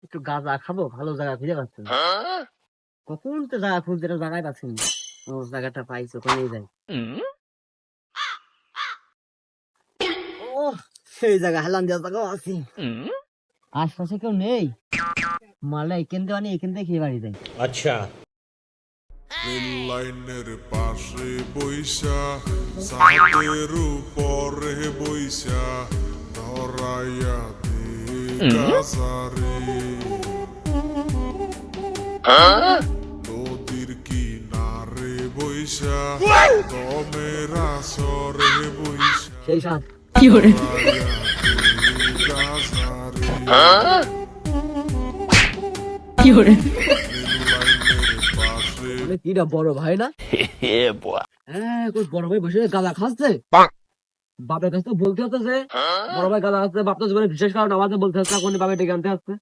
একটু গাঁজা খাবো, ভালো জায়গা খুঁজে পাচ্ছি না। কখন তো জায়গা খুঁজতে জায়গায় পাচ্ছি না। ও জায়গাটা পাইছো, ওখানেই যাই। ও সেই জায়গা হেলান দেওয়া জায়গাও আছে, আশপাশে কেউ নেই। মালা এখান থেকে মানে এখান থেকে খেয়ে বাড়ি যাই। আচ্ছা, রেল লাইনের পাশে বইসা ছাদের উপরে বইসা ধরাইয়া দে গাজারে নদীর কিনারে বইসা দমের আসরে বইসা সেই সাথ গাজারে কিটা বড় ভাই না? হ্যাঁ, কই বড় ভাই বসে গাঁজা খাচ্ছে। বাপের কাছে তো বলতে হচ্ছে যে বড় ভাই গাঁজা খাচ্ছে, বাপ তো জীবনে বিশেষ কারণ আমাকে বলতে হচ্ছে, কোন বাপে ডেকে আনতে হচ্ছে।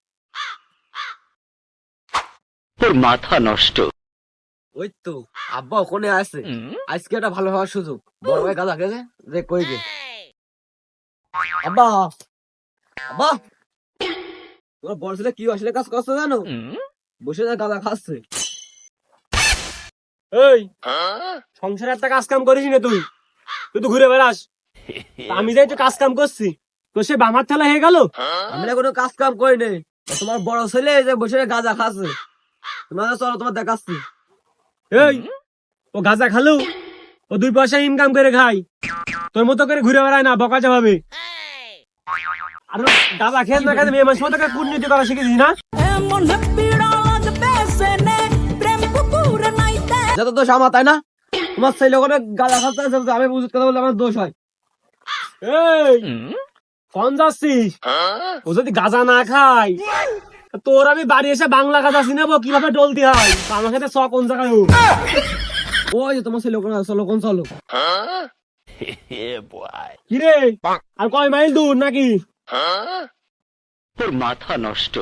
তোর মাথা নষ্ট। ওই তো আব্বা ওখানে আছে, আজকে একটা ভালো হওয়ার সুযোগ। বড় ভাই গাঁজা খেয়েছে যে কই গে। আব্বা, আব্বা, তোমার বড় ছেলে কি আসলে কাজ করছে জানো? বসে না গাঁজা খাচ্ছে। এই সংসারে একটা কাজ কাম করিস না তুই, তুই তো ঘুরে বেড়াস। আমি যাই তো কাজ কাম করছি, তো সে বামার ঠেলা হয়ে গেল। আমি না কোনো কাজ কাম করি নাই, তোমার বড় ছেলে যে বসে গাঁজা খাচ্ছে। তোমার চলো, তোমার দেখাচ্ছি। এই ও গাঁজা খালু, ও 2 পয়সা ইনকাম করে খাই, তোর মতো করে ঘুরে বেড়ায় না, বকা যাবে। আর গাঁজা খেয়ে না খেয়ে মেয়ে মানুষ মতো কূটনীতি করা শিখেছিস না? যত দোষ আমার, তাই না? তোমার ছেলে ওখানে গাঁজা খাচ্ছে, আমি বুঝতে কথা বললে আমার দোষ হয়। এই ফোন যাচ্ছিস, ও যদি গাঁজা না খায়, তোর আমি বাড়ি এসে বাংলা গাঁজা চিনাবো কিভাবে ডলতি হয়। আমার সাথে কোন জায়গায় ওই যে তোমার ছেলে ওখানে, চলো কোন চলো। কিরে আর কয় মাইল দূর নাকি? তোর মাথা নষ্ট।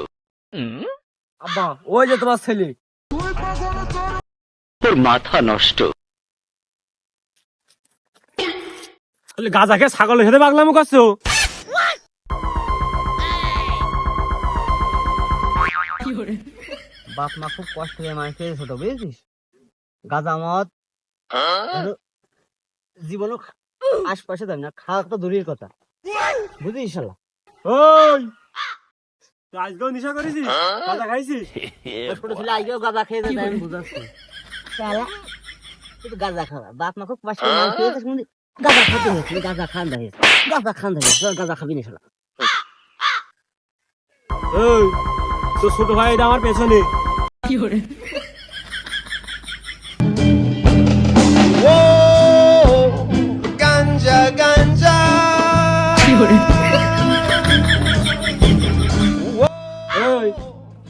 আব্বা ওই যে তোমার ছেলে। তোর মাথা নষ্ট। গাঁজা খেয়ে ছাগলের সাথে পাগলামো করছো। বাপ মা খুব কষ্ট করে মানুষ খেয়ে ছোট, বুঝেছিস? গাঁজা মদ জীবনও আশপাশে দেয় না, খাওয়া তো দূরের কথা, বুঝিস শালা? ওই আজকেও নেশা করেছিস, গাঁজা খাইছিস? ছোট ছেলে আজকেও গাঁজা খেয়ে দেয়, আমি বুঝাচ্ছি। শালা তুই তো গাঁজা খাওয়া, বাপ মা খুব কষ্ট করে মানুষ খেয়েছিস, গাঁজা খেতে হয়েছে, গাঁজা খান দেয়, গাঁজা খান দেয়, গাঁজা খাবি না শালা। এই তো ছোট ভাই এটা আমার পেছনে। কি করে গাঞ্জা গাঞ্জা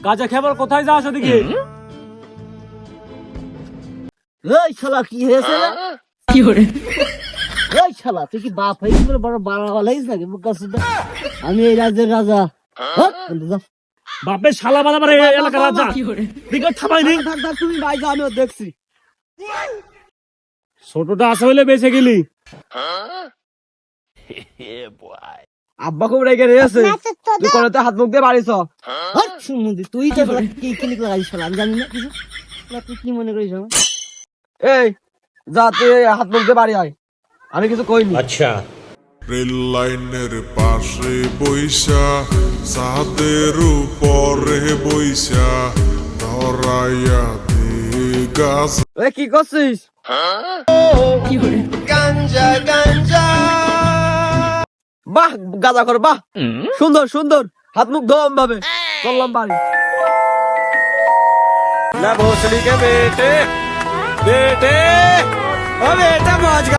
গাঁজা খেবার কোথায় যাস ওদিকে? এই শালা কি হয়েছে রে? কি করে এই শালা তুই কি বাপ হয়ে গেছিস, বড় বাড়া হইছিস নাকি? আমি এই রাজ্যের রাজা। বাপের শালা বালা মানে এলাকার রাজা। দিকে থামাই নি, তুমি ভাই যা, আমিও দেখছি। ছোটটা আসা হইলে বেঁচে গেলি। আব্বা খুব রেগে রয়েছে, তুই কোনতে হাত মুখ দিয়ে বাড়িছ। তুই তো কি ক্লিক লাগাইছিস, আমি জানি না কিছু। তুই কি মনে করিস? এই যা, তুই হাত মুখ দিয়ে বাড়ি আয়, আমি কিছু কইনি। আচ্ছা, রেল লাইনের পাশে বইসা ছাদের উপরে বইসা ধরাইয়া দে গাছ। এ কি করছিস? গাঞ্জা গাঞ্জা বাহ গাঁজা কর, বাহ সুন্দর সুন্দর, হাত মুখ ধোম ভাবে চললাম বাড়ি। না ভোসড়ি কে বেটে বেটে, ও বেটা মজ